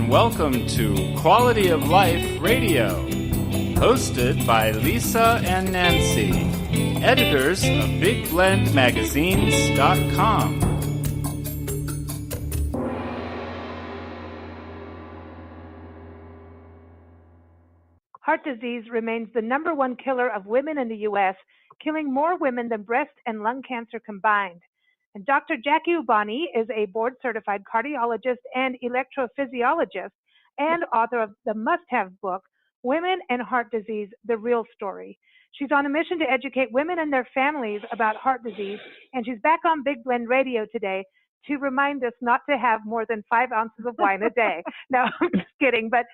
and welcome to Quality of Life Radio, hosted by Lisa and Nancy, editors of BigBlendMagazines.com. Heart disease remains the number one killer of women in the U.S., killing more women than breast and lung cancer combined. And Dr. Jackie-eubany is a board-certified cardiologist and electrophysiologist and author of the must-have book, Women and Heart Disease, The Real Story. She's on a mission to educate women and their families about heart disease, and she's back on Big Blend Radio today to remind us not to have more than 5 ounces of wine a day. No, I'm just kidding, but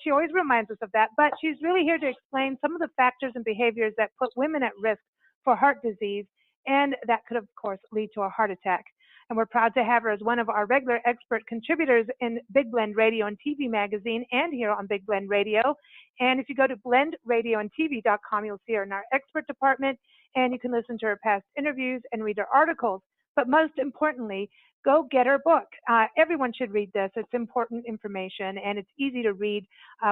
she always reminds us of that. But she's really here to explain some of the factors and behaviors that put women at risk for heart disease, and that could, of course, lead to a heart attack. And we're proud to have her as one of our regular expert contributors in Big Blend Radio and TV magazine and here on Big Blend Radio. And if you go to blendradioandtv.com, you'll see her in our expert department, and you can listen to her past interviews and read her articles. But most importantly, go get her book. Everyone should read this. It's important information, and it's easy to read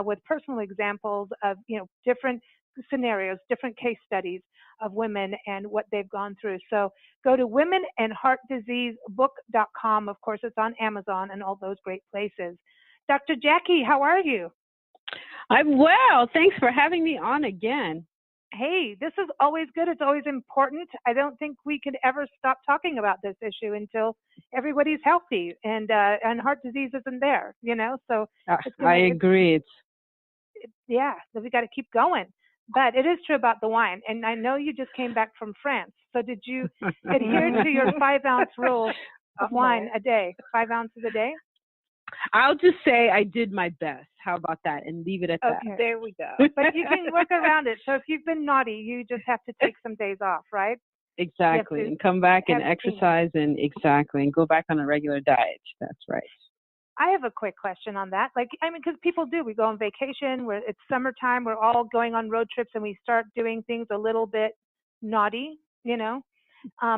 with personal examples of, different scenarios, different case studies of women and what they've gone through. So go to womenandheartdiseasebook.com. Of course, it's on Amazon and all those great places. Dr. Jackie, how are you? I'm well. Thanks for having me on again. Hey, this is always good. It's always important. I don't think we could ever stop talking about this issue until everybody's healthy and heart disease isn't there, So I agree. So we got to keep going. But it is true about the wine. And I know you just came back from France. So did you adhere to your 5-ounce rule of wine a day, 5 ounces a day? I'll just say I did my best. How about that? And leave it at that. There we go. But you can work around it. So if you've been naughty, you just have to take some days off, right? Exactly. And come back and exercise and go back on a regular diet. That's right. I have a quick question on that. Because people do. We go on vacation, it's summertime, we're all going on road trips, and we start doing things a little bit naughty, But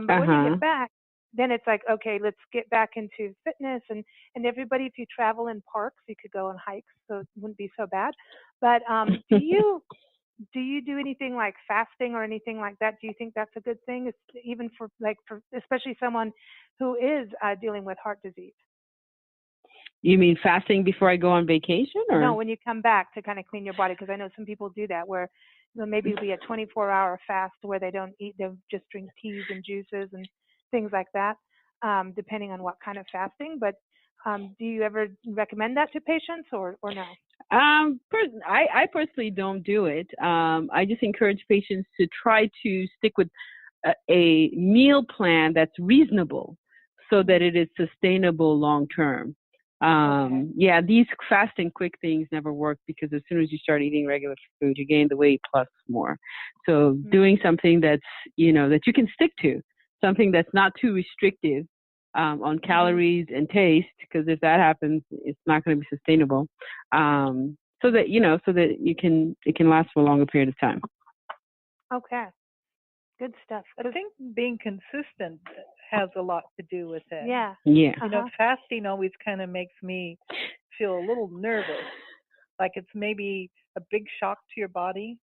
when you get back, then it's like, okay, let's get back into fitness. And everybody, if you travel in parks, you could go on hikes, so it wouldn't be so bad. But do you do anything like fasting or anything like that? Do you think that's a good thing? It's even for especially someone who is dealing with heart disease. You mean fasting before I go on vacation? Or? No, when you come back to kind of clean your body, because I know some people do that where maybe it'll be a 24-hour fast where they don't eat, they'll just drink teas and juices and things like that, depending on what kind of fasting. But do you ever recommend that to patients or no? I personally don't do it. I just encourage patients to try to stick with a meal plan that's reasonable so that it is sustainable long term. These fast and quick things never work because as soon as you start eating regular food, you gain the weight plus more. So doing something that's, that you can stick to, something that's not too restrictive on calories and taste, because if that happens, it's not going to be sustainable. So that it can last for a longer period of time. Okay. Good stuff. I think being consistent has a lot to do with it. Yeah. Fasting always kind of makes me feel a little nervous, like it's maybe a big shock to your body.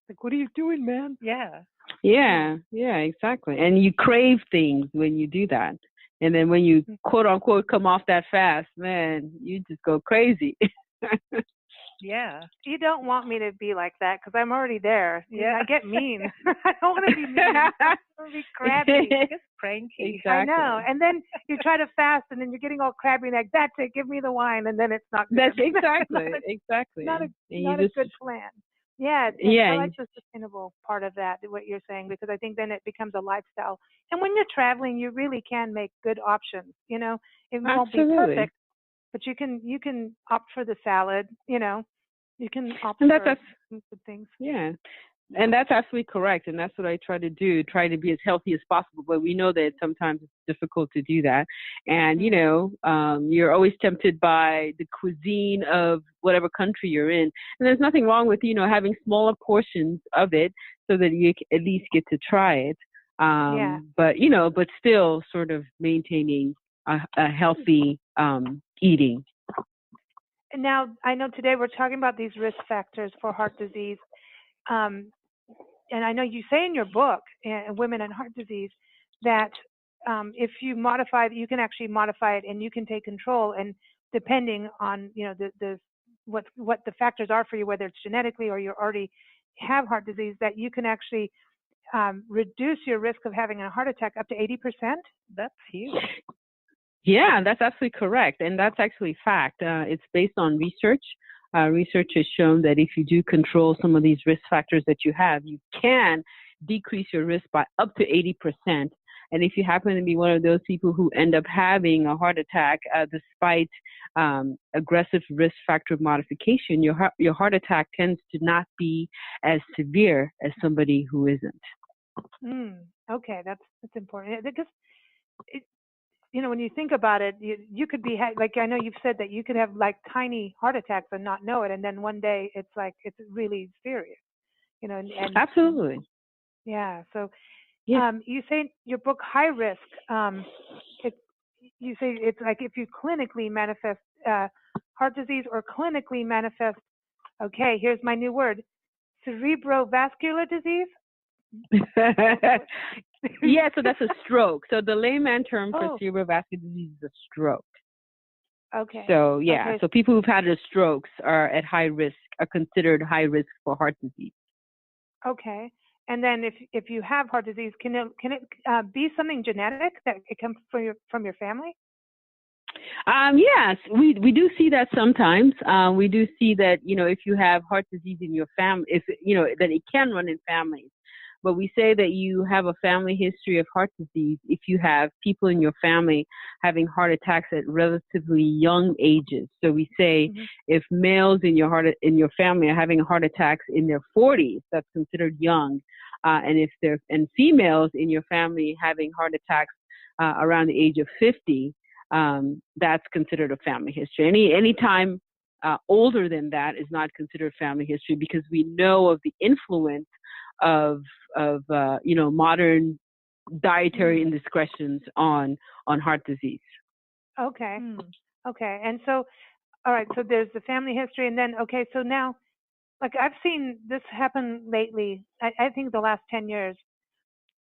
Like, what are you doing, man? Yeah, exactly. And you crave things when you do that. And then when you, quote unquote, come off that fast, man, you just go crazy. Yeah. You don't want me to be like that because I'm already there. Yeah. I get mean. I don't want to be mean. I want to be crabby. Just cranky. Exactly. I know. And then you try to fast and then you're getting all crabby and like, that's it, give me the wine. And then it's not good. That's exactly. Not a good plan. Yeah. I like the sustainable part of that, what you're saying, because I think then it becomes a lifestyle. And when you're traveling, you really can make good options. It won't be perfect. But you can opt for the salad, you can opt for some good things. Yeah, and that's absolutely correct. And that's what I try to do, try to be as healthy as possible. But we know that sometimes it's difficult to do that. And, you're always tempted by the cuisine of whatever country you're in. And there's nothing wrong with, having smaller portions of it so that you at least get to try it. But still sort of maintaining a healthy eating. now I know today we're talking about these risk factors for heart disease. And I know you say in your book, Women and Heart Disease, that if you modify it, you can actually modify it and you can take control. And depending on, what the factors are for you, whether it's genetically or you already have heart disease, that you can actually reduce your risk of having a heart attack up to 80%. That's huge. Yeah, that's absolutely correct. And that's actually fact. It's based on research. Research has shown that if you do control some of these risk factors that you have, you can decrease your risk by up to 80%. And if you happen to be one of those people who end up having a heart attack, despite aggressive risk factor modification, your heart attack tends to not be as severe as somebody who isn't. Okay, that's important, because when you think about it, you could be like, I know you've said that you could have like tiny heart attacks and not know it, and then one day it's like it's really serious, And absolutely. Yeah. So, yeah. You say in your book, High Risk. You say it's like if you clinically manifest heart disease or clinically manifest. Okay, here's my new word: cerebrovascular disease. Yeah, so that's a stroke. So the layman term for cerebrovascular disease is a stroke. Okay. So yeah, okay. So people who've had strokes are at high risk, are considered high risk for heart disease. Okay. And then if you have heart disease, can it be something genetic that it comes from your family? Yes, we do see that sometimes. We do see that, if you have heart disease in your family, that it can run in families. But we say that you have a family history of heart disease if you have people in your family having heart attacks at relatively young ages. So we say if males in your family are having heart attacks in their 40s, that's considered young. And females in your family having heart attacks around the age of 50, that's considered a family history. Any time older than that is not considered family history, because we know of the influence of modern dietary indiscretions on heart disease. Okay. Okay. And so, all right. So there's the family history, and then so now, like I've seen this happen lately. I think the last 10 years,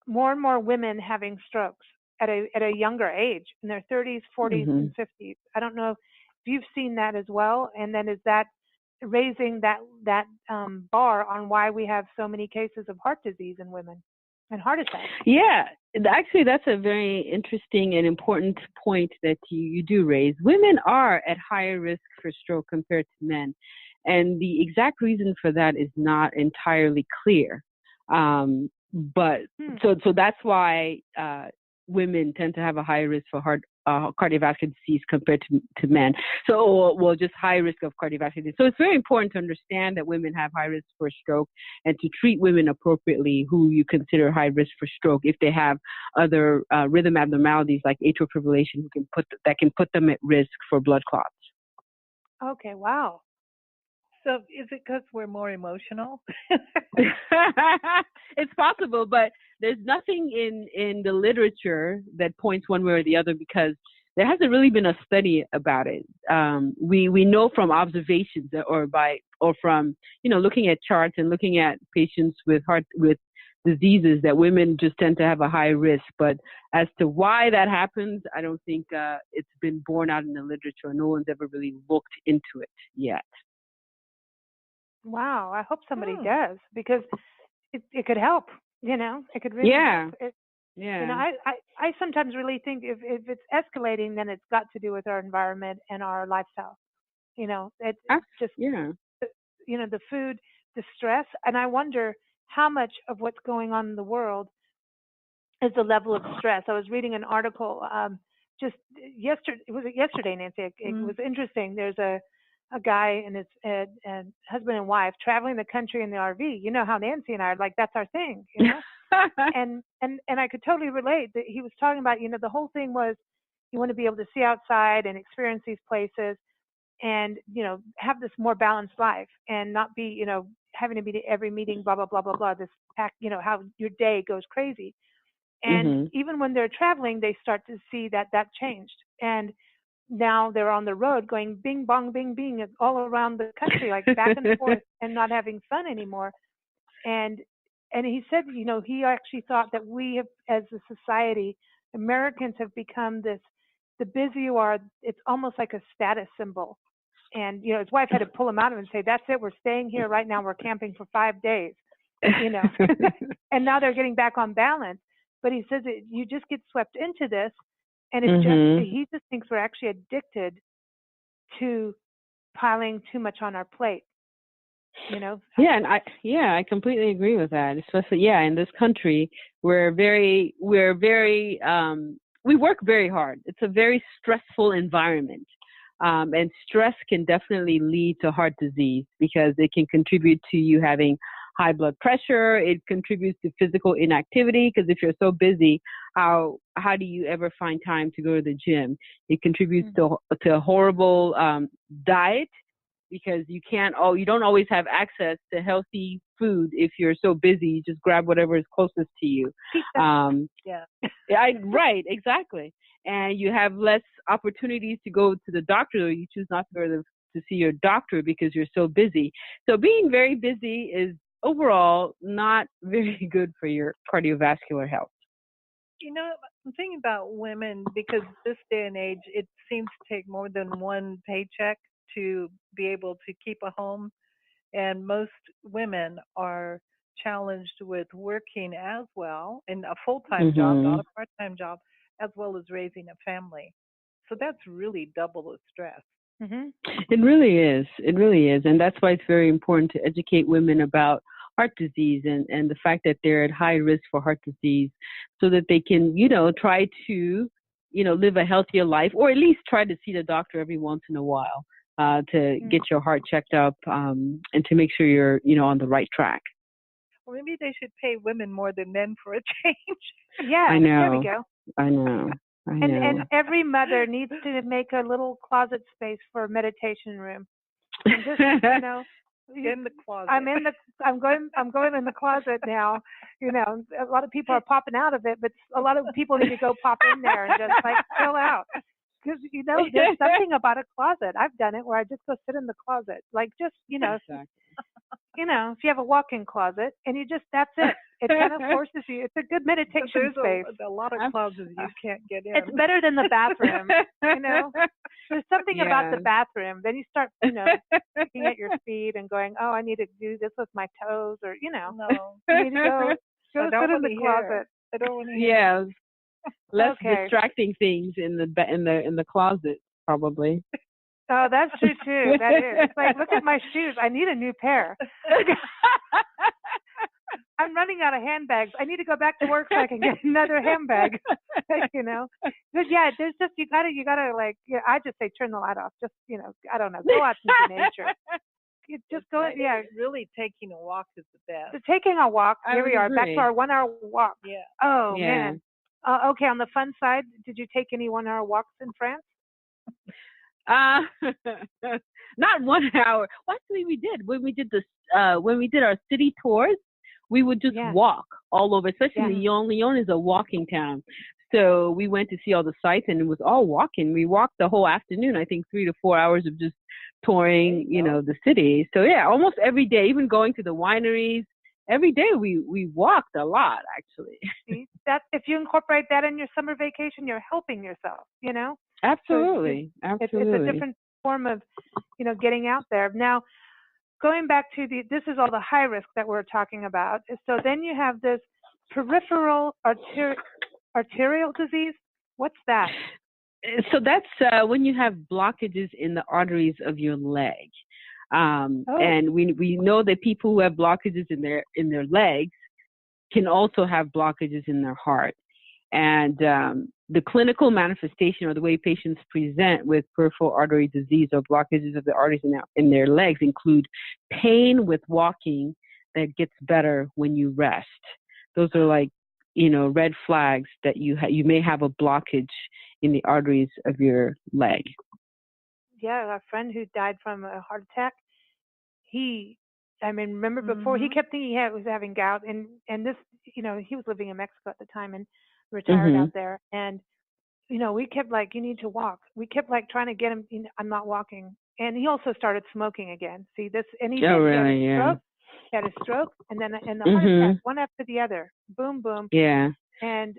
more and more women having strokes at a younger age, in their 30s, 40s, and 50s. I don't know if you've seen that as well. And then is that raising that bar on why we have so many cases of heart disease in women and heart attacks? Yeah, actually, that's a very interesting and important point that you do raise. Women are at higher risk for stroke compared to men, and the exact reason for that is not entirely clear. But so that's why women tend to have a higher risk for cardiovascular disease compared to men. So, just high risk of cardiovascular disease. So it's very important to understand that women have high risk for stroke and to treat women appropriately who you consider high risk for stroke if they have other rhythm abnormalities like atrial fibrillation that can put them at risk for blood clots. Okay, wow. So is it because we're more emotional? It's possible, but there's nothing in the literature that points one way or the other, because there hasn't really been a study about it. We know from observations or from looking at charts and looking at patients with diseases that women just tend to have a high risk. But as to why that happens, I don't think it's been borne out in the literature. No one's ever really looked into it yet. Wow, I hope somebody does, because it could help. It could really help. I sometimes really think if it's escalating, then it's got to do with our environment and our lifestyle. It's just the food, the stress, and I wonder how much of what's going on in the world is the level of stress. I was reading an article just yesterday. Was it yesterday, Nancy? It was interesting. There's a guy and his husband and wife traveling the country in the RV. You know how Nancy and I are like, that's our thing, and I could totally relate. That he was talking about, the whole thing was you want to be able to see outside and experience these places and, have this more balanced life and not be, having to be to every meeting, blah, blah, blah, blah, blah, this pack, how your day goes crazy. And even when they're traveling, they start to see that changed. And now they're on the road going bing, bong, bing, bing all around the country, like back and forth and not having fun anymore. And he said, he actually thought that we have, as a society, Americans have become this, the busier you are, it's almost like a status symbol. And, his wife had to pull him out of it and say, that's it, we're staying here right now, we're camping for 5 days, and now they're getting back on balance. But he says that you just get swept into this, and it's he just thinks we're actually addicted to piling too much on our plate. Yeah, and I completely agree with that. Especially, in this country, we work very hard. It's a very stressful environment, and stress can definitely lead to heart disease because it can contribute to you having high blood pressure. It contributes to physical inactivity because if you're so busy, how do you ever find time to go to the gym? It contributes to a horrible diet because you don't always have access to healthy food if you're so busy. You just grab whatever is closest to you. Right, exactly. And you have less opportunities to go to the doctor, or you choose not to go to see your doctor because you're so busy. So being very busy is overall not very good for your cardiovascular health. I'm thinking about women because this day and age, it seems to take more than one paycheck to be able to keep a home. And most women are challenged with working as well in a full-time job, not a part-time job, as well as raising a family. So that's really double the stress. It really is. It really is. And that's why it's very important to educate women about heart disease and the fact that they're at high risk for heart disease so that they can, try to, live a healthier life, or at least try to see the doctor every once in a while to get your heart checked up and to make sure you're, on the right track. Well, maybe they should pay women more than men for a change. Yeah, I know. There we go. I know. And every mother needs to make a little closet space for a meditation room. And just, in the closet. I'm going in the closet now. A lot of people are popping out of it, but a lot of people need to go pop in there and just like chill out. Because there's something about a closet. I've done it where I just go sit in the closet, like just Exactly. if you have a walk-in closet and that's it. It kind of forces you. It's a good meditation space. There's a lot of closets you can't get in. It's better than the bathroom. There's something about the bathroom. Then you start, looking at your feet and going, "Oh, I need to do this with my toes," or No, you need to go sit in the closet. I don't want to hear. Less distracting things in the closet, probably. Oh, that's true too. That is. It's like, look at my shoes. I need a new pair. I'm running out of handbags. I need to go back to work so I can get another handbag. But there's just you gotta like. I just say turn the light off. Just I don't know. Go out into nature. Just go. Really taking a walk is the best. So taking a walk. Here we are, back to our 1 hour walk. Yeah. Oh man. Okay. On the fun side, did you take any 1 hour walks in France? Not 1 hour. Well, actually, we did when we did our city tours. We would just walk all over, especially Lyon. Lyon is a walking town. So we went to see all the sites, and it was all walking. We walked the whole afternoon, I think 3 to 4 hours of just touring, the city. So, almost every day, even going to the wineries, every day we walked a lot, actually. That if you incorporate that in your summer vacation, you're helping yourself, Absolutely. So it's a different form of, getting out there. Now, going back to this is all the high risk that we're talking about. So then you have this peripheral arterial disease. What's that? So that's when you have blockages in the arteries of your leg. And we know that people who have blockages in their legs can also have blockages in their heart. And the clinical manifestation, or the way patients present with peripheral artery disease or blockages of the arteries in their legs, include pain with walking that gets better when you rest. Those are like, red flags that you may have a blockage in the arteries of your leg. Yeah, a friend who died from a heart attack, remember before he kept thinking he was having gout, and this, he was living in Mexico at the time and retired out there. And we kept like, you need to walk. We kept like trying to get him, I'm not walking. And he also started smoking again. See this, and he Oh, did. really? Yeah. He had a stroke, and then the heart attack, one after the other. Boom, boom. Yeah. And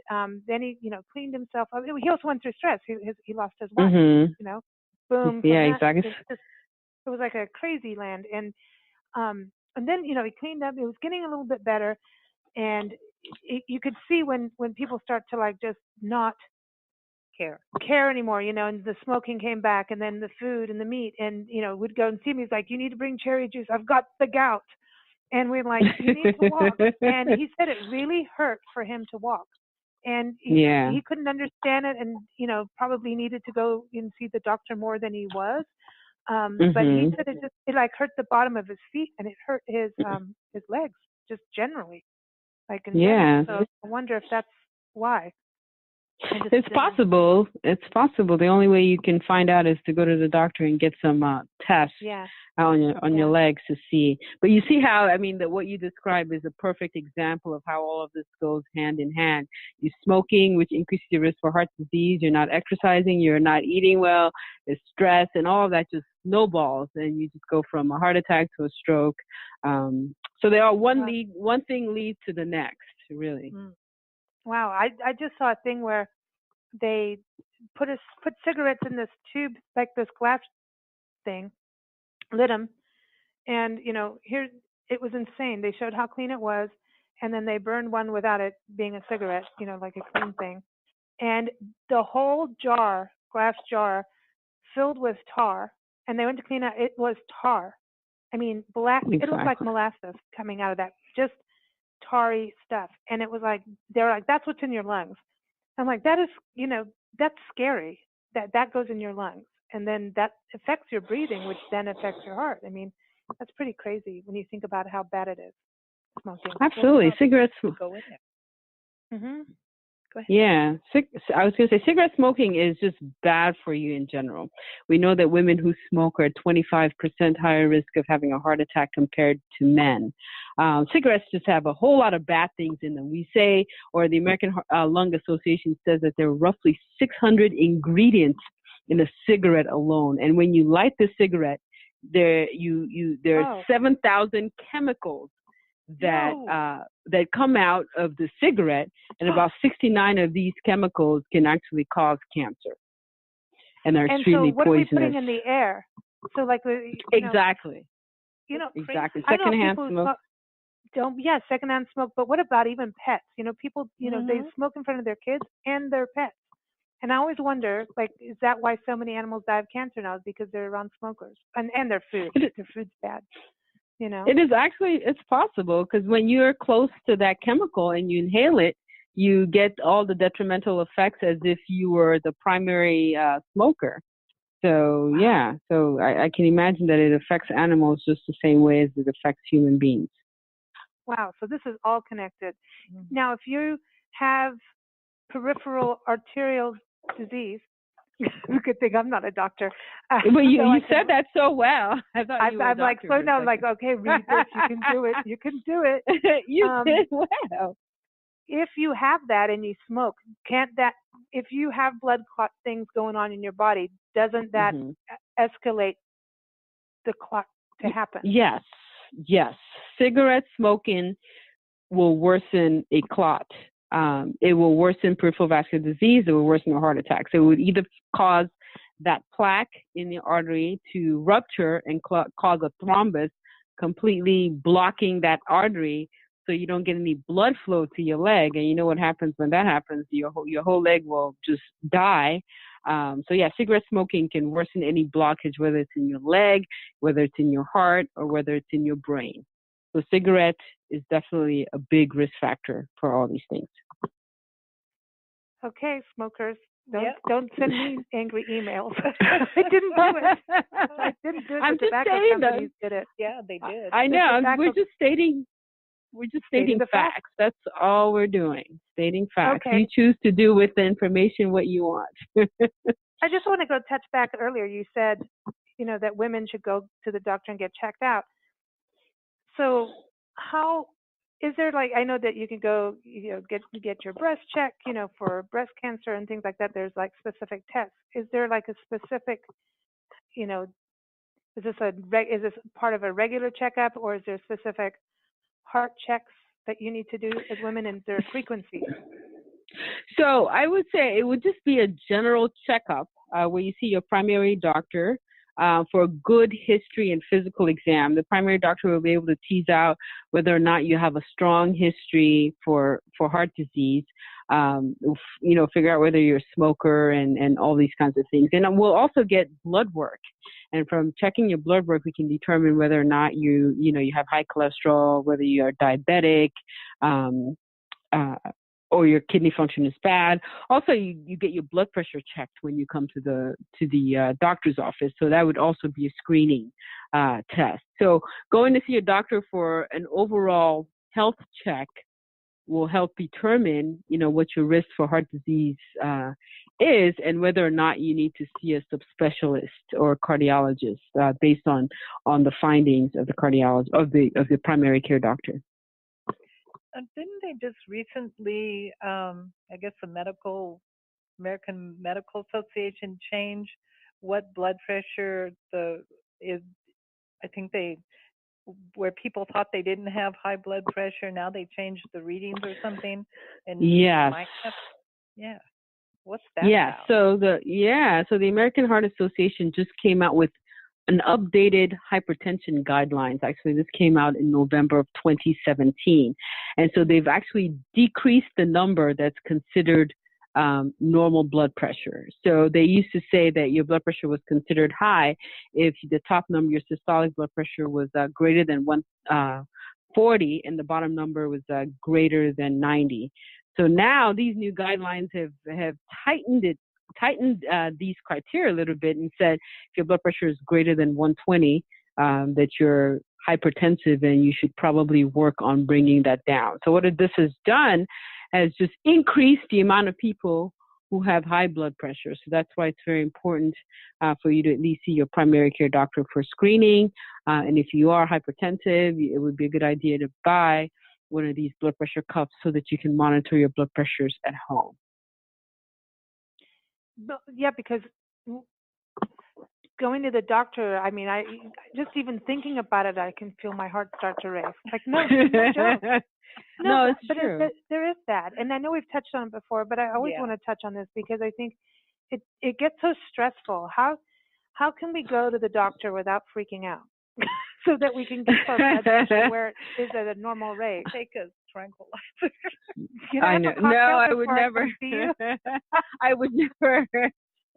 then he, cleaned himself up. He also went through stress. He lost his wife. Boom. Yeah, that. exactly. It was like a crazy land. And then he cleaned up. It was getting a little bit better, and you could see when people start to like just not care anymore, and the smoking came back, and then the food and the meat, and would go and see me. He's like, you need to bring cherry juice. I've got the gout. And we're like, you need to walk. And he said it really hurt for him to walk. And he couldn't understand it, and probably needed to go and see the doctor more than he was. But he said it like hurt the bottom of his feet, and it hurt his legs just generally, like in general. So I wonder if that's why. It's possible. It's possible. The only way you can find out is to go to the doctor and get some tests on your legs to see. But you see how, that what you described is a perfect example of how all of this goes hand in hand. You're smoking, which increases your risk for heart disease. You're not exercising. You're not eating well. There's stress, and all of that just snowballs, and you just go from a heart attack to a stroke. So they are one thing leads to the next, really. Wow, I just saw a thing where they put cigarettes in this tube, like this glass thing, lit them, and here it was insane. They showed how clean it was, and then they burned one without it being a cigarette, like a clean thing, and the whole glass jar, filled with tar, and they went to clean it. It was tar. Black. Exactly. It looked like molasses coming out of that. Just tarry stuff. And it was like, they're like, that's what's in your lungs. I'm like, that is, that's scary that goes in your lungs, and then that affects your breathing, which then affects your heart. That's pretty crazy when you think about how bad it is, smoking. Absolutely. Cigarettes go in there. Go ahead. Yeah, I was going to say cigarette smoking is just bad for you in general. We know that women who smoke are at 25% higher risk of having a heart attack compared to men. Cigarettes just have a whole lot of bad things in them. We say, or the American Lung Association says, that there are roughly 600 ingredients in a cigarette alone. And when you light the cigarette, there are 7,000 chemicals that come out of the cigarette, and about 69 of these chemicals can actually cause cancer, and they're extremely poisonous. And so what poisonous. are we putting in the air? So like exactly. Exactly. Secondhand smoke. Secondhand smoke. But what about even pets? People, they smoke in front of their kids and their pets. And I always wonder, like, is that why so many animals die of cancer now? Is because they're around smokers and their food. Their food's bad. It is it's possible, because when you're close to that chemical and you inhale it, you get all the detrimental effects as if you were the primary smoker. So, so I can imagine that it affects animals just the same way as it affects human beings. Wow, so this is all connected. Now, if you have peripheral arterial disease, you could think I'm not a doctor. But you said that so well. I thought you were a doctor. I'm like, so now I'm like, okay, read this. You can do it. You can do it. You did well. If you have that and you smoke, if you have blood clot things going on in your body, doesn't that escalate the clot to happen? Yes. Cigarette smoking will worsen a clot. It will worsen peripheral vascular disease. It will worsen a heart attack. So it would either cause that plaque in the artery to rupture and cause a thrombus, completely blocking that artery, so you don't get any blood flow to your leg. And you know what happens when that happens? Your whole leg will just die. Cigarette smoking can worsen any blockage, whether it's in your leg, whether it's in your heart, or whether it's in your brain. So cigarette is definitely a big risk factor for all these things. Okay, smokers, don't send me angry emails. I didn't do it. I didn't do it. I'm the tobacco companies did it. Yeah, they did. I know. We're just stating facts. That's all we're doing. Stating facts. Okay. You choose to do with the information what you want. I just want to go touch back earlier. You said, that women should go to the doctor and get checked out. So how is there like, I know that you can go, get your breast checked, for breast cancer and things like that. There's like specific tests. Is there like a specific, is this part of a regular checkup, or is there specific heart checks that you need to do as women, and their frequency? So I would say it would just be a general checkup where you see your primary doctor for a good history and physical exam. The primary doctor will be able to tease out whether or not you have a strong history for heart disease, figure out whether you're a smoker and all these kinds of things. And we'll also get blood work. And from checking your blood work, we can determine whether or not you have high cholesterol, whether you are diabetic, or your kidney function is bad. Also, you get your blood pressure checked when you come to the doctor's office. So that would also be a screening test. So going to see a doctor for an overall health check will help determine, what your risk for heart disease is, and whether or not you need to see a subspecialist or a cardiologist based on the findings of the cardiologist of the primary care doctor. Didn't they just recently, I guess the American Medical Association change what blood pressure is? I think where people thought they didn't have high blood pressure, now they changed the readings or something. And yes. Yeah. What's that about? So the American Heart Association just came out with an updated hypertension guidelines. Actually, this came out in November of 2017. And so they've actually decreased the number that's considered normal blood pressure. So they used to say that your blood pressure was considered high if the top number, your systolic blood pressure, was greater than 140 and the bottom number was greater than 90. So now these new guidelines have tightened these criteria a little bit and said if your blood pressure is greater than 120, that you're hypertensive and you should probably work on bringing that down. So what this has done has just increased the amount of people who have high blood pressure. So that's why it's very important for you to at least see your primary care doctor for screening. And if you are hypertensive, it would be a good idea to buy one of these blood pressure cuffs so that you can monitor your blood pressures at home. Yeah, because going to the doctor, I mean, I just even thinking about it, I can feel my heart start to race. Like, no joke. No, it's but true. There is that. And I know we've touched on it before, but I always want to touch on this because I think it gets so stressful. How can we go to the doctor without freaking out so that we can get our blood pressure where it is at a normal rate? Take a tranquilizer. I know. No, I would never. I would never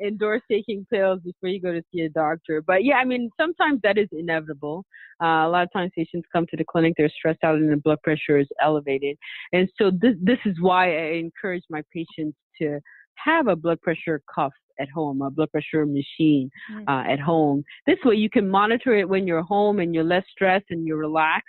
endorse taking pills before you go to see a doctor. But yeah, I mean, sometimes that is inevitable. A lot of times patients come to the clinic, they're stressed out and their blood pressure is elevated. And so this is why I encourage my patients to have a blood pressure cuff at home, a blood pressure machine at home. This way you can monitor it when you're home and you're less stressed and you're relaxed.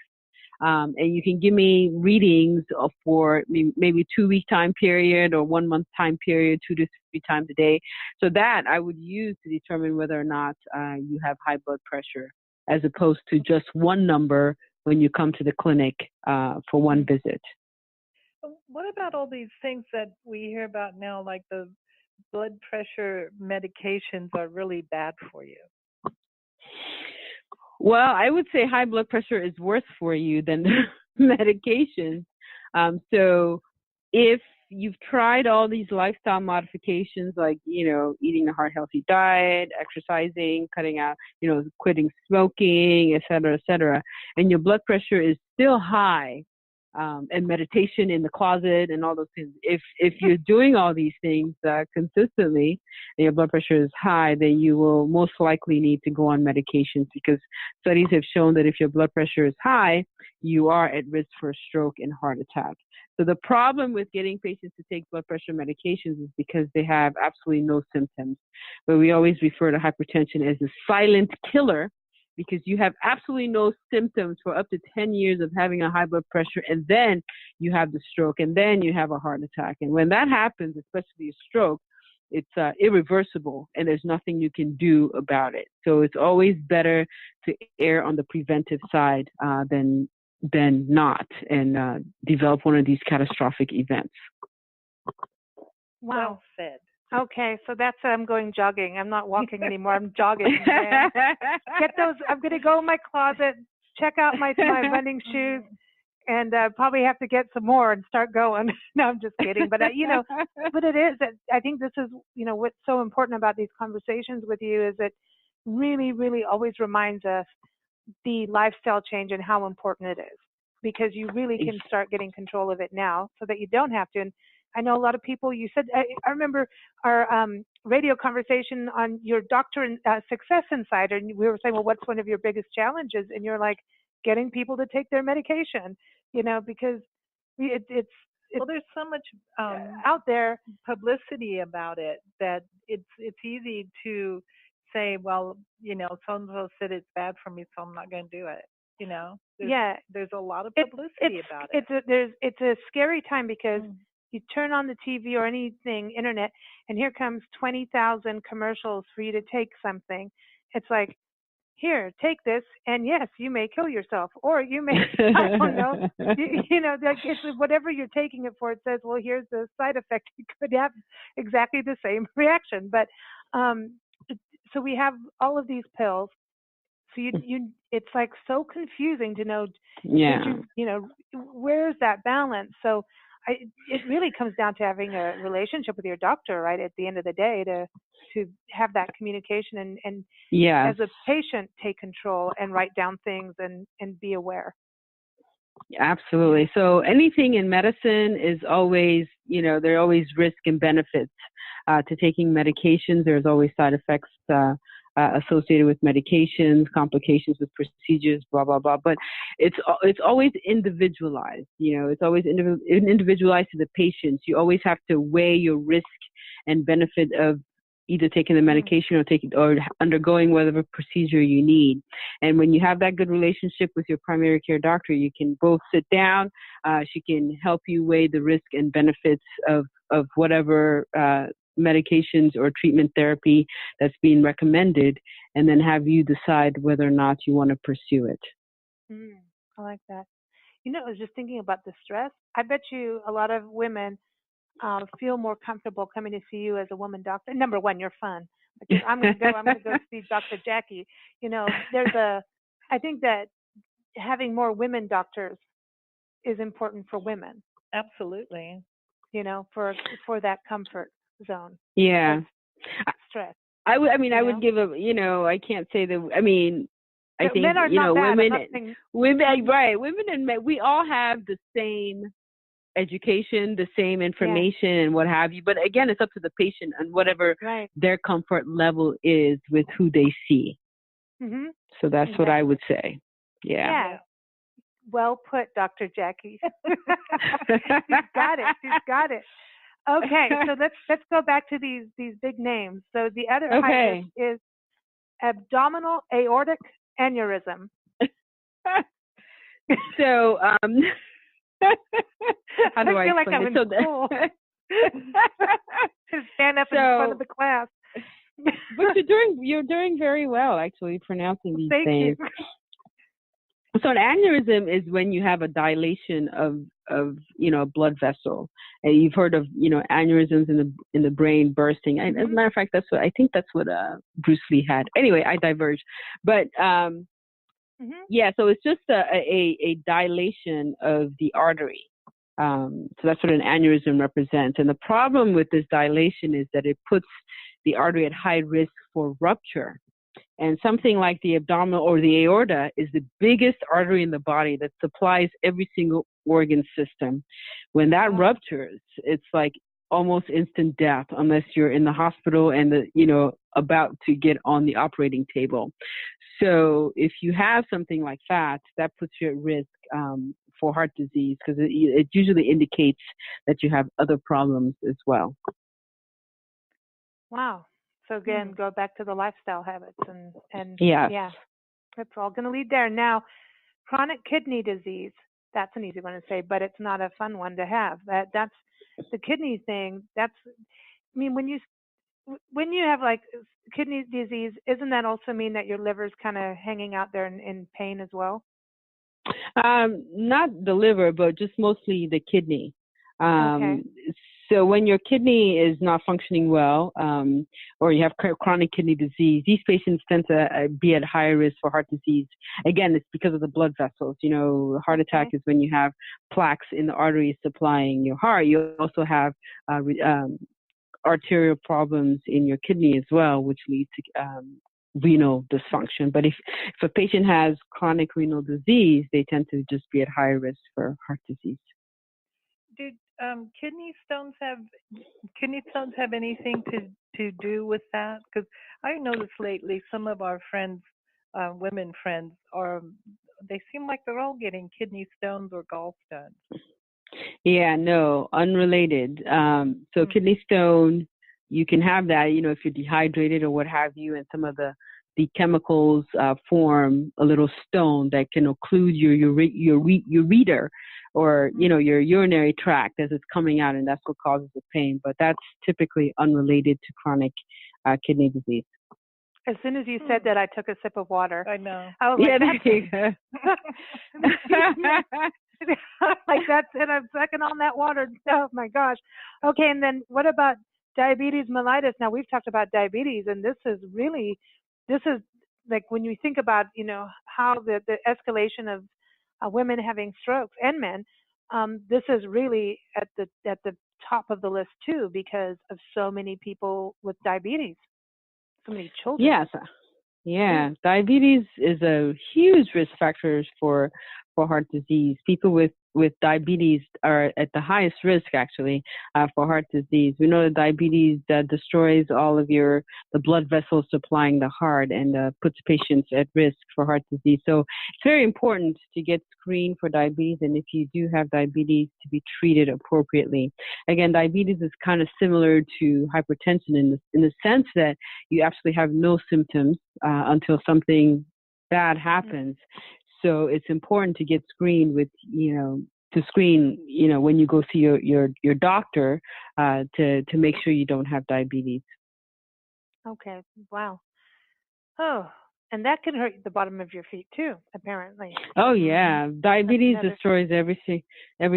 And you can give me readings for maybe 2-week time period or 1 month time period, 2 to 3 times a day. So that I would use to determine whether or not you have high blood pressure, as opposed to just one number when you come to the clinic for one visit. What about all these things that we hear about now, like the blood pressure medications are really bad for you? Well, I would say high blood pressure is worse for you than the medications. So if you've tried all these lifestyle modifications, like, eating a heart-healthy diet, exercising, cutting out, quitting smoking, et cetera, and your blood pressure is still high, and meditation in the closet and all those things. If you're doing all these things consistently and your blood pressure is high, then you will most likely need to go on medications, because studies have shown that if your blood pressure is high, you are at risk for a stroke and heart attack. So the problem with getting patients to take blood pressure medications is because they have absolutely no symptoms. But we always refer to hypertension as a silent killer, because you have absolutely no symptoms for up to 10 years of having a high blood pressure, and then you have the stroke, and then you have a heart attack. And when that happens, especially a stroke, it's irreversible, and there's nothing you can do about it. So it's always better to err on the preventive side than than not and develop one of these catastrophic events. Wow. Well said. Okay, so that's I'm going jogging. I'm not walking anymore. I'm jogging. Man. Get those. I'm going to go in my closet, check out my running shoes, and probably have to get some more and start going. No, I'm just kidding. But but it is. I think this is what's so important about these conversations with you is it really, really always reminds us the lifestyle change and how important it is, because you really can start getting control of it now so that you don't have to. And I know a lot of people, you said, I remember our radio conversation on your Doctor and Success Insider, and we were saying, well, what's one of your biggest challenges? And you're like, getting people to take their medication, because it's well, there's so much out there publicity about it that it's easy to say, well, so-and-so said it's bad for me, so I'm not going to do it. There's a lot of publicity about it. It's a scary time because you turn on the TV or anything, internet, and here comes 20,000 commercials for you to take something. It's like, here, take this, and yes, you may kill yourself, or you may, I don't know, it's whatever you're taking it for. It says, well, here's the side effect. You could have exactly the same reaction, but so we have all of these pills. So it's like so confusing to know, where's that balance? So it really comes down to having a relationship with your doctor, right? At the end of the day, to have that communication and as a patient, take control and write down things and be aware. Absolutely. So anything in medicine is always, there are always risk and benefits to taking medications. There's always side effects associated with medications, complications with procedures, blah, blah, blah. But it's always individualized. It's always individualized to the patients. You always have to weigh your risk and benefit of either taking the medication or undergoing whatever procedure you need. And when you have that good relationship with your primary care doctor, you can both sit down. She can help you weigh the risk and benefits of whatever medications or treatment therapy that's being recommended, and then have you decide whether or not you want to pursue it. I like that. I was just thinking about the stress. I bet you a lot of women feel more comfortable coming to see you as a woman doctor. Number one, you're fun. I'm going to go see Dr. Jackie. I think that having more women doctors is important for women. Absolutely. For that comfort zone. Yeah. Stress. I would give I can't say that. I think, men are not bad. Women, right. Women and men, we all have the same education, the same information and what have you. But again, it's up to the patient and whatever their comfort level is with who they see. Mm-hmm. So that's what I would say. Yeah. Well put, Dr. Jackie. She's got it. Okay, so let's go back to these big names. So the other high risk is abdominal aortic aneurysm. So how do I feel like I'm in school. To stand up in front of the class. But you're doing very well, actually, pronouncing these things. Thank you. So an aneurysm is when you have a dilation of a blood vessel, and you've heard of aneurysms in the brain bursting. And as a matter of fact, that's what Bruce Lee had. Anyway, I diverge, but so it's just a dilation of the artery. So that's what an aneurysm represents. And the problem with this dilation is that it puts the artery at high risk for rupture. And something like the abdominal or the aorta is the biggest artery in the body that supplies every single organ system. When that ruptures, it's like almost instant death unless you're in the hospital and about to get on the operating table. So if you have something like that puts you at risk for heart disease, because it usually indicates that you have other problems as well. Wow. So again, go back to the lifestyle habits and that's all going to lead there. Now, chronic kidney disease, that's an easy one to say, but it's not a fun one to have. That's the kidney thing. When you have like kidney disease, isn't that also mean that your liver's kind of hanging out there in pain as well? Not the liver, but just mostly the kidney. Okay. So when your kidney is not functioning well, or you have chronic kidney disease, these patients tend to be at higher risk for heart disease. Again, it's because of the blood vessels. You know, heart attack is when you have plaques in the arteries supplying your heart. You also have arterial problems in your kidney as well, which lead to renal dysfunction. But if a patient has chronic renal disease, they tend to just be at higher risk for heart disease. Do kidney stones have anything to do with that? Because I noticed lately some of our friends, women friends, they seem like they're all getting kidney stones or gallstones. Yeah, no, unrelated. So kidney stone, you can have that, you know, if you're dehydrated or what have you, and some of the chemicals form a little stone that can occlude your ureter, or, you know, your urinary tract as it's coming out, and that's what causes the pain. But that's typically unrelated to chronic kidney disease. As soon as you said that, I took a sip of water. I know. I was Yeah, like, there you go. like that's it. I'm sucking on that water. Oh my gosh. Okay, and then what about diabetes mellitus? Now we've talked about diabetes, and this is like when you think about, you know, how the escalation of women having strokes and men, this is really at the top of the list too, because of so many people with diabetes, so many children. Yes. Yeah, diabetes is a huge risk factor for heart disease. People with diabetes are at the highest risk, actually, for heart disease. We know that diabetes destroys all of the blood vessels supplying the heart, and puts patients at risk for heart disease. So it's very important to get screened for diabetes, and if you do have diabetes, to be treated appropriately. Again, diabetes is kind of similar to hypertension in the sense that you actually have no symptoms until something bad happens. So it's important to get screened when you go see your doctor, to make sure you don't have diabetes. Okay. Wow. Oh, and that can hurt the bottom of your feet too, apparently. Oh yeah, diabetes destroys every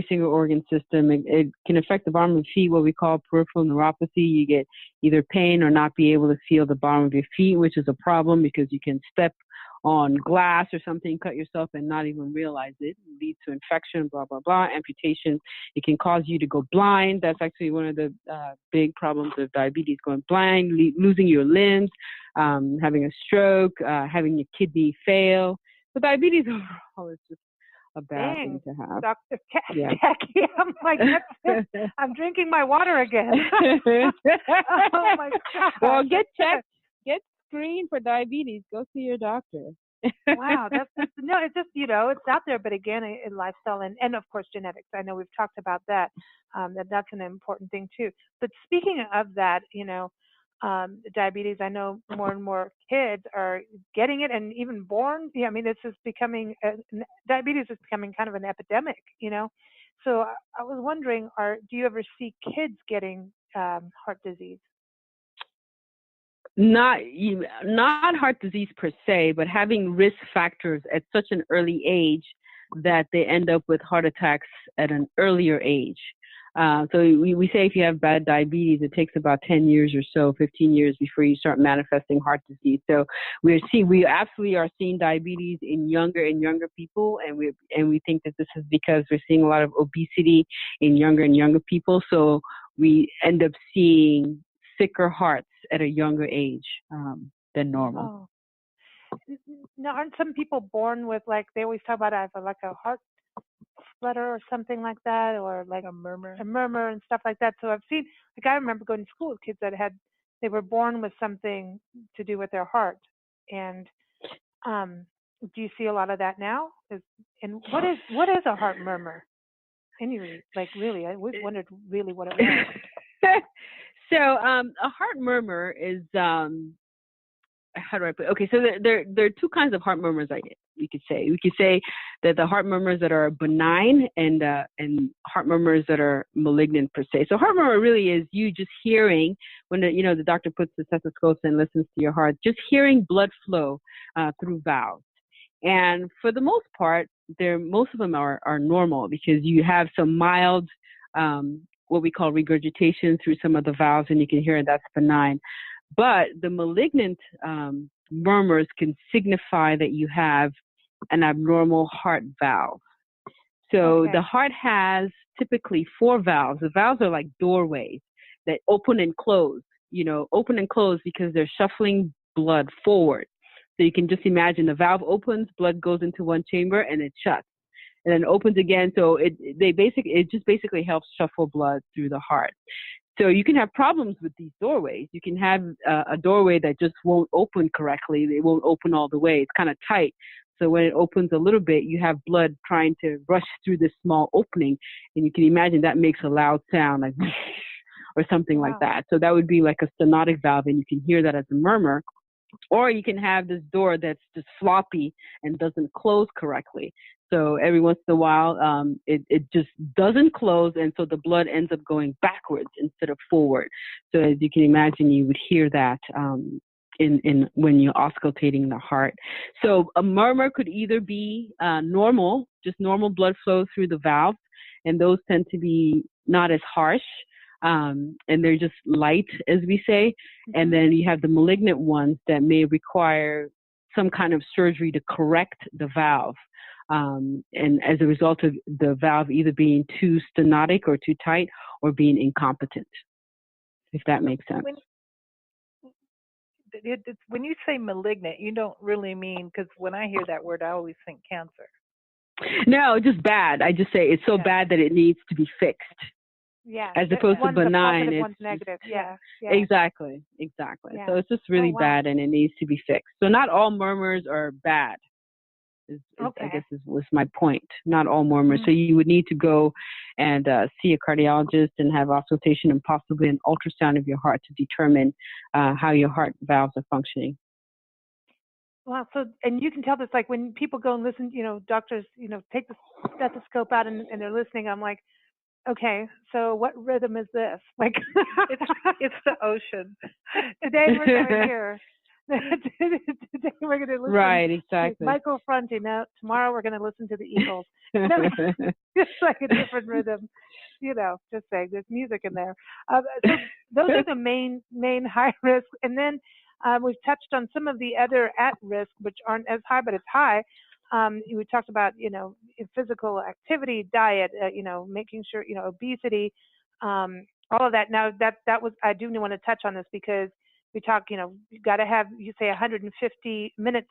single organ system. It can affect the bottom of the feet, what we call peripheral neuropathy. You get either pain or not be able to feel the bottom of your feet, which is a problem because you can step on glass or something, cut yourself and not even realize it. It leads to infection, blah, blah, blah, amputation. It can cause you to go blind. That's actually one of the big problems of diabetes, going blind, losing your limbs, having a stroke, having your kidney fail. So diabetes overall is just a bad thing to have. Dr. Jackie, I'm like, that's it. I'm drinking my water again. Oh my God. Well, get checked. Get screened for diabetes. Go see your doctor. Wow, it's just, you know, it's out there, but again, in lifestyle and of course genetics. I know we've talked about that. That's an important thing too. But speaking of that, you know, diabetes, I know more and more kids are getting it, and even born. Yeah, I mean, this is becoming diabetes is becoming kind of an epidemic, you know. So I was wondering, do you ever see kids getting heart disease? Not heart disease per se, but having risk factors at such an early age that they end up with heart attacks at an earlier age. So we say if you have bad diabetes, it takes about 10 years or so, 15 years before you start manifesting heart disease. So we absolutely are seeing diabetes in younger and younger people, and we think that this is because we're seeing a lot of obesity in younger and younger people. So we end up seeing sicker hearts at a younger age than normal. Oh. Now, aren't some people born with, like, they always talk about I have like a heart flutter or something like that, or like a murmur and stuff like that. So I've seen, like, I remember going to school with kids that they were born with something to do with their heart. And do you see a lot of that now? And what is a heart murmur? Anyway, like, really, I always wondered really what it was. So a heart murmur is how do I put it? Okay, so there are two kinds of heart murmurs. We could say that the heart murmurs that are benign and heart murmurs that are malignant per se. So heart murmur really is you just hearing when the doctor puts the stethoscope and listens to your heart, just hearing blood flow through valves. And for the most part, most of them are normal because you have some mild, what we call regurgitation through some of the valves, and you can hear that's benign. But the malignant murmurs can signify that you have an abnormal heart valve. So the heart has typically 4 valves. The valves are like doorways that open and close, open and close because they're shuffling blood forward. So you can just imagine the valve opens, blood goes into one chamber, and it shuts, and then opens again. So it just basically helps shuffle blood through the heart. So you can have problems with these doorways. You can have a doorway that just won't open correctly. It won't open all the way. It's kind of tight. So when it opens a little bit, you have blood trying to rush through this small opening, and you can imagine that makes a loud sound like or something like that. So that would be like a stenotic valve, and you can hear that as a murmur. Or you can have this door that's just floppy and doesn't close correctly. So every once in a while, it just doesn't close, and so the blood ends up going backwards instead of forward. So as you can imagine, you would hear that in when you're auscultating the heart. So a murmur could either be normal, just normal blood flow through the valves, and those tend to be not as harsh. And they're just light, as we say. And then you have the malignant ones that may require some kind of surgery to correct the valve. And as a result of the valve either being too stenotic or too tight or being incompetent, if that makes sense. When you say malignant, you don't really mean, because when I hear that word, I always think cancer. No, just bad. I just say it's so bad that it needs to be fixed. Yeah. As opposed to benign. One's negative. Yeah. Exactly. Yeah. So it's just really bad and it needs to be fixed. So not all murmurs are bad. I guess was my point. Not all murmurs. So you would need to go and see a cardiologist and have auscultation and possibly an ultrasound of your heart to determine how your heart valves are functioning. Wow. So, and you can tell this, like when people go and listen, doctors, take the stethoscope out and they're listening. I'm like, okay, so what rhythm is this? Like, it's the ocean. Today we're going to hear. Today we're going to listen. Right, exactly. To Michael Franti. Now, tomorrow we're going to listen to the Eagles. It's like a different rhythm. Just saying, there's music in there. So those are the main high risk. And then we've touched on some of the other at risk, which aren't as high, but it's high. We talked about, physical activity, diet, making sure, obesity, all of that. Now that was, I do want to touch on this because we talk, you got to have, you say 150 minutes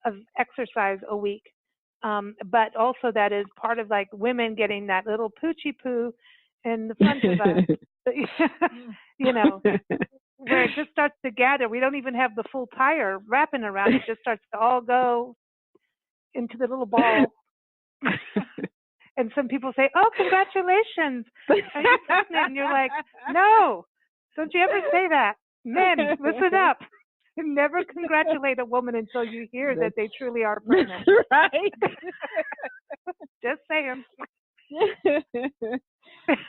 of exercise a week. But also that is part of like women getting that little poochie poo in the front of us, where it just starts to gather. We don't even have the full tire wrapping around. It just starts to all go into the little ball. And some people say, oh, congratulations. Are you pregnant? And you're like, no, don't you ever say that. Men, listen up. Never congratulate a woman until you hear that they truly are pregnant. Right. Just saying.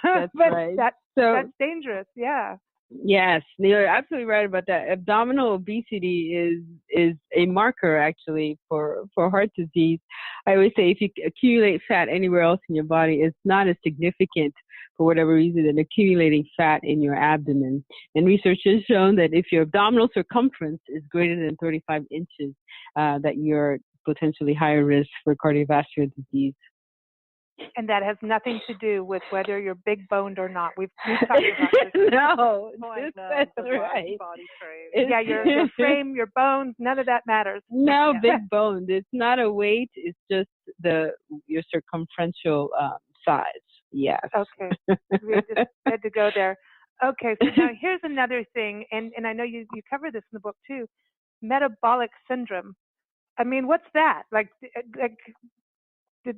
That's right. That's dangerous, yeah. Yes, you're absolutely right about that. Abdominal obesity is a marker actually for heart disease. I always say if you accumulate fat anywhere else in your body, it's not as significant for whatever reason than accumulating fat in your abdomen. And research has shown that if your abdominal circumference is greater than 35 inches, that you're potentially higher risk for cardiovascular disease. And that has nothing to do with whether you're big boned or not. We've talked about this. No, that's right. Body frame. Yeah, your frame, your bones, none of that matters. No, big bones. It's not a weight. It's just your circumferential size. Yes. Okay. We just had to go there. Okay, so now here's another thing, and I know you cover this in the book too. Metabolic syndrome. I mean, what's that? Like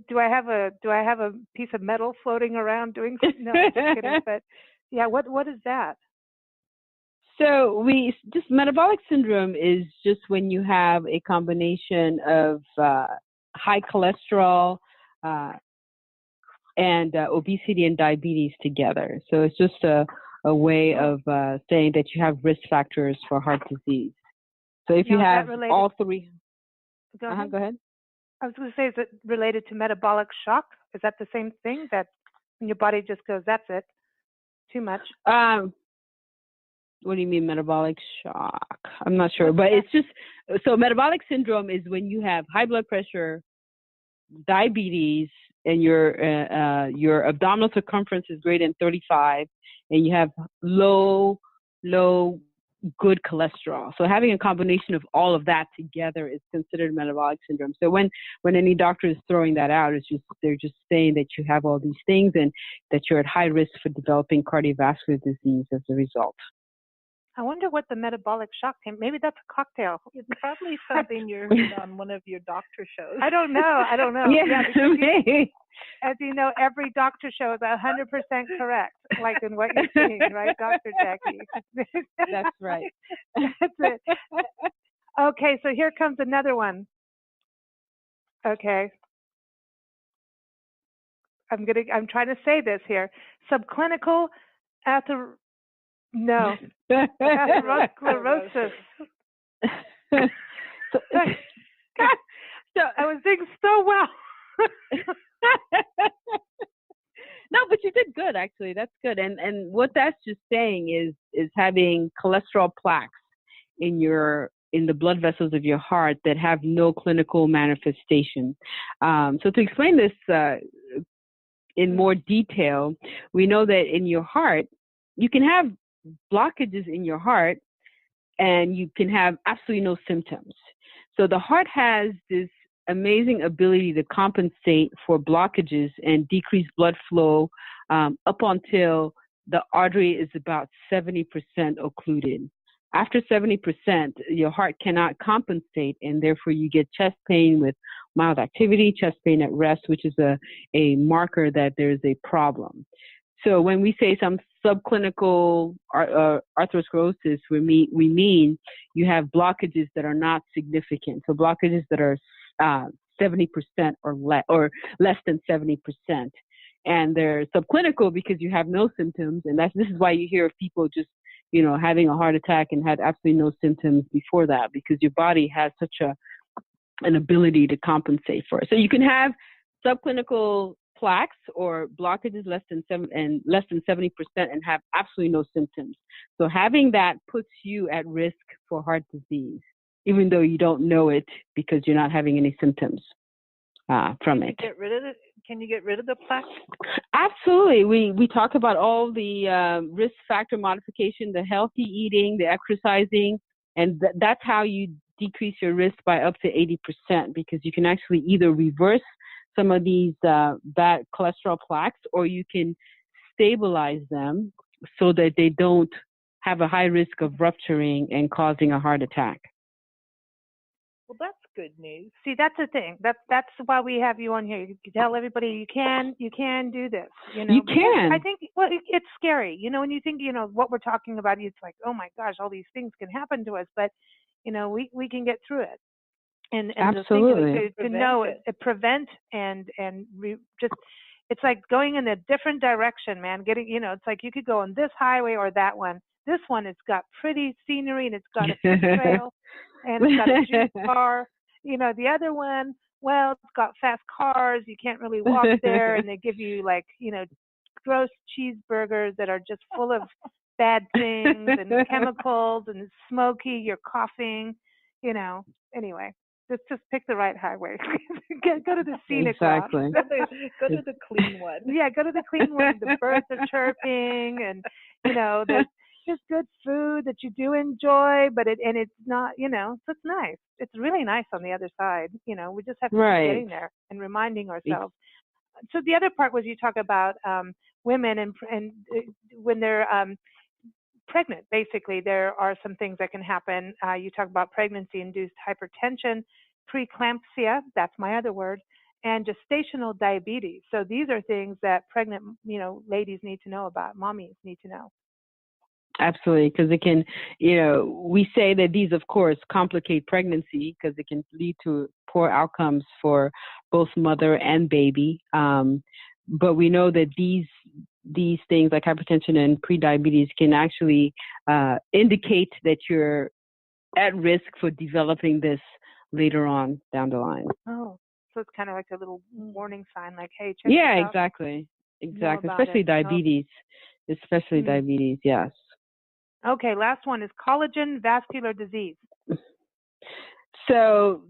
do I have a piece of metal floating around doing something? No, I'm just kidding. But yeah, what is that? So metabolic syndrome is just when you have a combination of high cholesterol and obesity and diabetes together. So it's just a way of saying that you have risk factors for heart disease. So if you have all three, go ahead. Go ahead. I was going to say, is it related to metabolic shock? Is that the same thing, that when your body just goes, that's it, too much? What do you mean metabolic shock? I'm not sure, but it's just, so metabolic syndrome is when you have high blood pressure, diabetes, and your abdominal circumference is greater than 35, and you have low good cholesterol. So having a combination of all of that together is considered metabolic syndrome. So when any doctor is throwing that out, they're just saying that you have all these things and that you're at high risk for developing cardiovascular disease as a result. I wonder what the metabolic shock came. Maybe that's a cocktail. It's probably something you heard on one of your doctor shows. I don't know. Yeah, as you know, every doctor show is 100% correct, like in what you're saying, right, Dr. Jackie? That's right. That's it. Okay, so here comes another one. Okay. I'm trying to say this here. Subclinical atherosclerosis. So I was doing so well. No, but you did good, actually. That's good. And what that's just saying is having cholesterol plaques in the blood vessels of your heart that have no clinical manifestation. So to explain this in more detail, we know that in your heart, you can have blockages in your heart and you can have absolutely no symptoms. So the heart has this amazing ability to compensate for blockages and decrease blood flow up until the artery is about 70% occluded. After 70%, your heart cannot compensate, and therefore you get chest pain with mild activity, chest pain at rest, which is a marker that there's a problem. So when we say some subclinical atherosclerosis, we mean you have blockages that are not significant. So blockages that are 70% or less than 70%. And they're subclinical because you have no symptoms. And this is why you hear of people just, having a heart attack and had absolutely no symptoms before that, because your body has such an ability to compensate for it. So you can have subclinical plaques or blockages less than 70% and have absolutely no symptoms. So having that puts you at risk for heart disease, even though you don't know it because you're not having any symptoms from it. Can you get rid of the plaque? Absolutely. We talk about all the risk factor modification, the healthy eating, the exercising, and that's how you decrease your risk by up to 80%, because you can actually either reverse some of these bad cholesterol plaques, or you can stabilize them so that they don't have a high risk of rupturing and causing a heart attack. Well, that's good news. See, that's the thing. That's why we have you on here. You can tell everybody you can do this. You can. I think it's scary. When you think what we're talking about, it's like, oh my gosh, all these things can happen to us, but we can get through it. And absolutely to know it, prevent just, it's like going in a different direction, man. It's like you could go on this highway or that one. This one, it's got pretty scenery and it's got a fish trail and it's got a juice bar. The other one, well, it's got fast cars. You can't really walk there, and they give you gross cheeseburgers that are just full of bad things and chemicals and smoky. You're coughing. Anyway. Just pick the right highway. Go to the scenic route. Exactly. Go to the clean one. Yeah, go to the clean one. The birds are chirping, and there's just good food that you do enjoy. But it's not, so it's nice. It's really nice on the other side. We just have to keep getting there and reminding ourselves. So the other part was you talk about women and when they're pregnant, basically, there are some things that can happen. You talk about pregnancy-induced hypertension, preeclampsia, that's my other word, and gestational diabetes. So these are things that pregnant, ladies need to know about, mommies need to know. Absolutely, because it can, we say that these, of course, complicate pregnancy because it can lead to poor outcomes for both mother and baby. But we know that these things like hypertension and prediabetes can actually indicate that you're at risk for developing this later on down the line. Oh, So it's kind of like a little warning sign, like, hey, check Yeah, this out. exactly. Exactly. About Especially it. diabetes. Especially diabetes, yes. Okay, last one is collagen vascular disease. So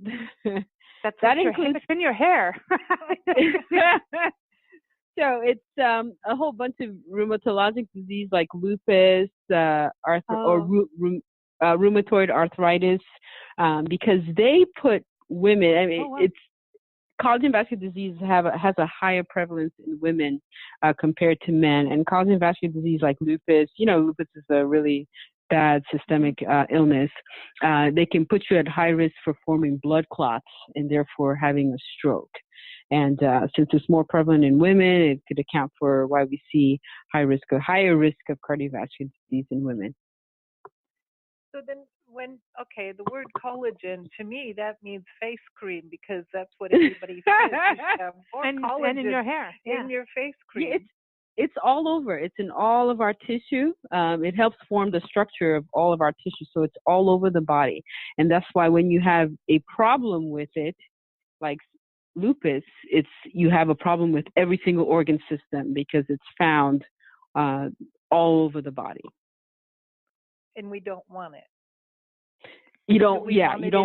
that includes it's in your hair. So it's a whole bunch of rheumatologic disease like lupus, rheumatoid arthritis, because they put women. I mean, it's collagen vascular disease has a higher prevalence in women compared to men, and collagen vascular disease like lupus. Lupus is a really bad systemic illness. They can put you at high risk for forming blood clots and therefore having a stroke. And since it's more prevalent in women, it could account for why we see higher risk of cardiovascular disease in women. So then the word collagen, to me, that means face cream, because that's what everybody says. And in your hair. Yeah. In your face cream. Yeah, it's all over. It's in all of our tissue. It helps form the structure of all of our tissue, so it's all over the body. And that's why when you have a problem with it, like lupus, you have a problem with every single organ system because it's found all over the body. And we don't want it. You don't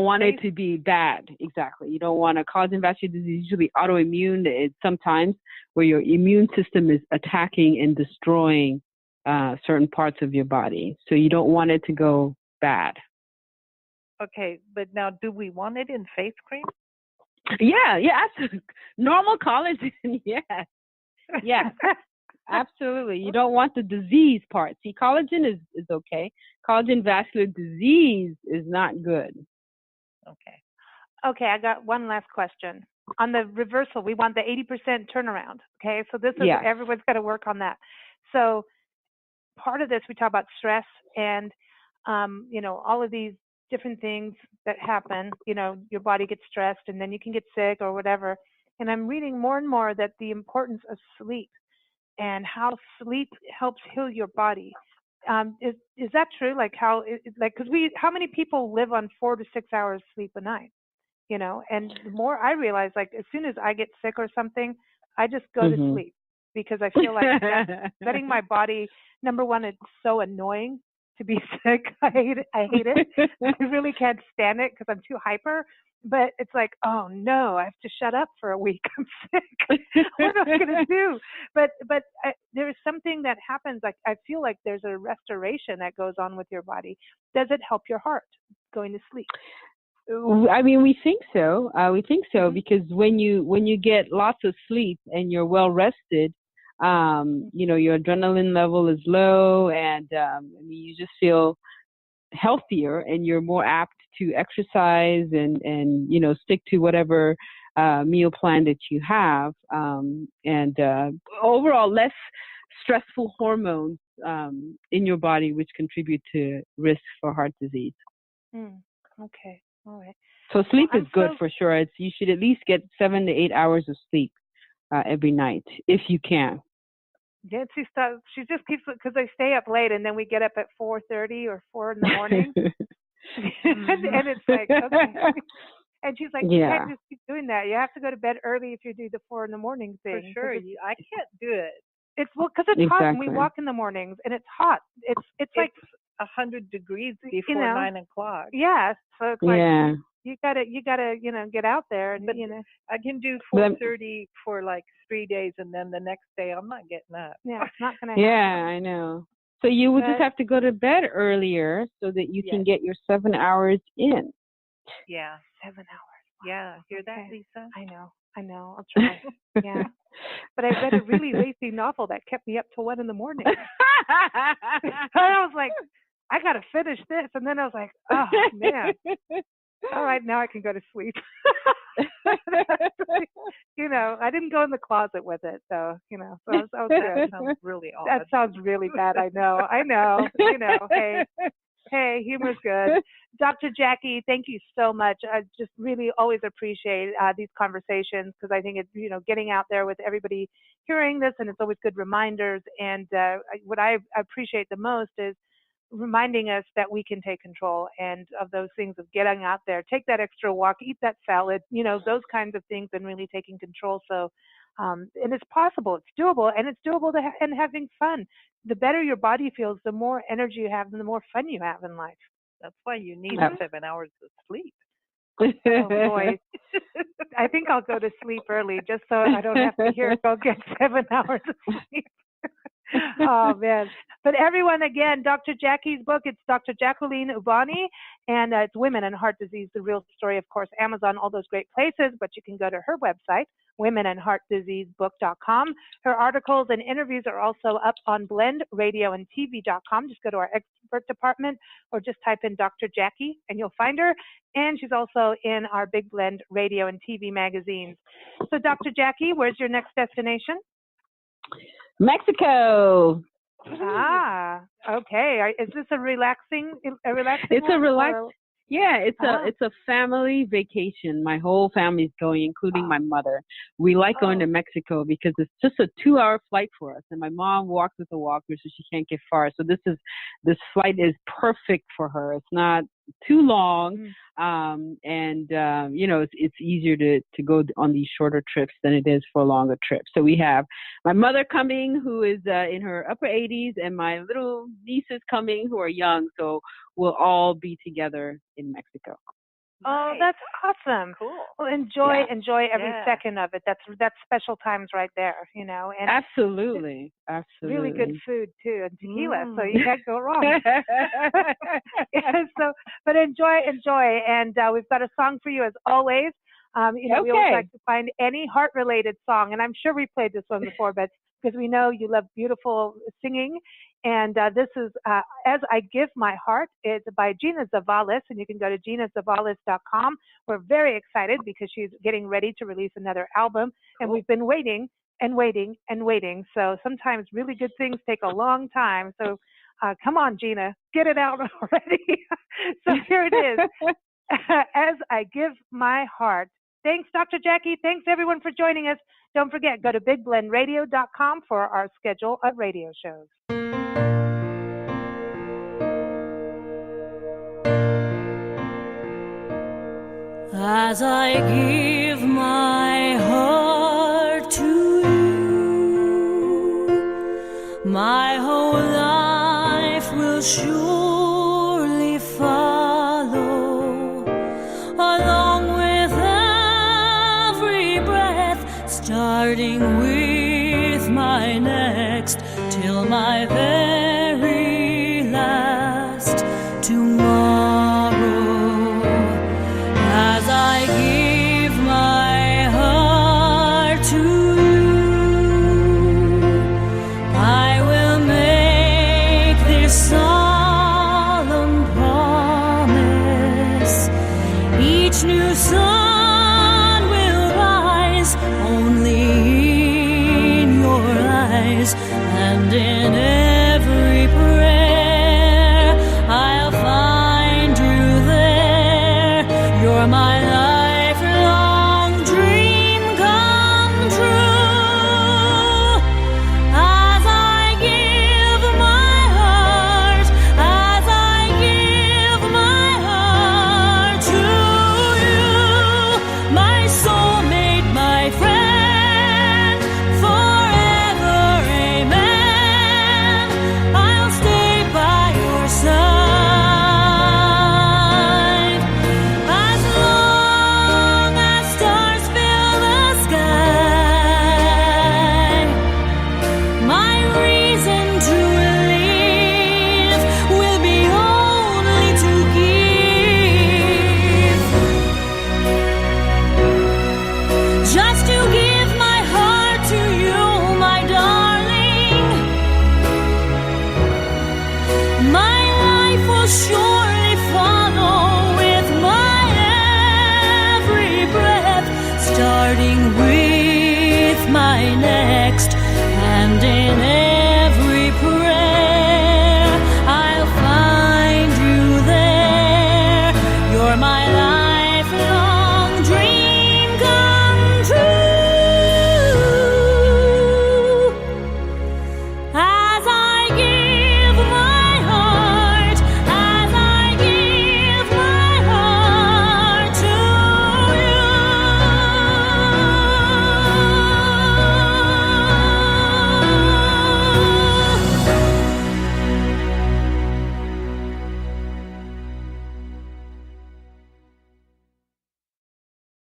want it to be bad. Exactly. You don't want collagen vascular disease, usually autoimmune. It's sometimes where your immune system is attacking and destroying certain parts of your body. So you don't want it to go bad. Okay, but now, do we want it in face cream? Yeah, normal collagen, yes, absolutely. You don't want the disease part. See, collagen is okay. Collagen vascular disease is not good. Okay, I got one last question. On the reversal, we want the 80% turnaround, okay? So this is, everyone's got to work on that. So part of this, we talk about stress and, all of these different things that happen. Your body gets stressed and then you can get sick or whatever. And I'm reading more and more that the importance of sleep and how sleep helps heal your body. Is that true? Like how many people live on 4 to 6 hours sleep a night? And the more I realize, like as soon as I get sick or something, I just go to sleep because I feel like letting my body. Number one, it's so annoying to be sick. I hate it. I really can't stand it because I'm too hyper. But it's like, oh no, I have to shut up for a week. I'm sick. What am I going to do? But there is something that happens. Like I feel like there's a restoration that goes on with your body. Does it help your heart going to sleep? I mean, we think so. Because when you get lots of sleep and you're well rested, your adrenaline level is low, and you just feel healthier, and you're more apt to exercise and stick to whatever meal plan that you have, and overall less stressful hormones in your body, which contribute to risk for heart disease. Okay, all right. So sleep is good for sure. You should at least get 7 to 8 hours of sleep every night if you can. Yeah, she just keeps, because I stay up late and then we get up at 4:30 or 4 in the morning. and it's like, okay. And she's like, you can't just keep doing that. You have to go to bed early if you do the 4 in the morning thing. For sure. I can't do it. It's because it's hot and we walk in the mornings and it's hot. It's like 100 degrees before 9 o'clock. Yeah. So it's like, you gotta, get out there and, I can do 4:30 for like 3 days, and then the next day I'm not getting up. Yeah, it's not gonna happen. Yeah, I know. So you would just have to go to bed earlier so that you can get your 7 hours in. Yeah. 7 hours. Yeah. Hear that, Lisa? I know. I'll try. Yeah. But I read a really racy novel that kept me up till 1 in the morning. I was like, I got to finish this. And then I was like, oh, man. All right, now I can go to sleep. I didn't go in the closet with it, so, so I was that sounds really odd. That sounds really bad. I know. Hey, humor's good. Dr. Jackie, thank you so much. I just really always appreciate these conversations, because I think it's, getting out there with everybody hearing this, and it's always good reminders. And what I appreciate the most is reminding us that we can take control and of those things of getting out there, take that extra walk, eat that salad, those kinds of things, and really taking control. So, and it's possible, it's doable, and it's doable and having fun. The better your body feels, the more energy you have and the more fun you have in life. That's why you need 7 hours of sleep. Oh boy. I think I'll go to sleep early just so I don't have to go get 7 hours of sleep. Oh man. But everyone, again, Dr. Jackie's book, it's Dr. Jacqueline-Eubany, and it's Women and Heart Disease, the Real Story, of course, Amazon, all those great places, but you can go to her website, womenandheartdiseasebook.com. Her articles and interviews are also up on blendradioandtv.com. Just go to our expert department or just type in Dr. Jackie and you'll find her. And she's also in our Big Blend radio and TV magazines. So Dr. Jackie, where's your next destination? Mexico. Ah, okay. Is this a relaxing? It's a relaxed. Yeah, it's a family vacation. My whole family's going, including my mother. We like going to Mexico because it's just a 2-hour flight for us, and my mom walks with a walker, so she can't get far. So this flight is perfect for her. It's not too long, it's easier to go on these shorter trips than it is for a longer trip. So we have my mother coming, who is in her upper 80s, and my little nieces coming, who are young. So we'll all be together in Mexico. Oh, that's awesome. Cool. Well, enjoy every second of it. That's special times right there, And absolutely. Really good food too, and tequila, so you can't go wrong. But enjoy, and we've got a song for you as always. We always like to find any heart-related song, and I'm sure we played this one before, but because we know you love beautiful singing. And this is As I Give My Heart. It's by Gina Zavalis, and you can go to ginazavalis.com. We're very excited because she's getting ready to release another album, and we've been waiting and waiting and waiting. So sometimes really good things take a long time. So come on, Gina, get it out already. So here it is, As I Give My Heart. Thanks, Dr. Jackie. Thanks, everyone, for joining us. Don't forget, go to bigblendradio.com for our schedule of radio shows. As I give my heart to you, my whole life will surely follow, along with every breath, starting with my next, till my very last tomorrow. As I give my heart to you, I will make this solemn promise. Each new sun will rise only in your eyes and in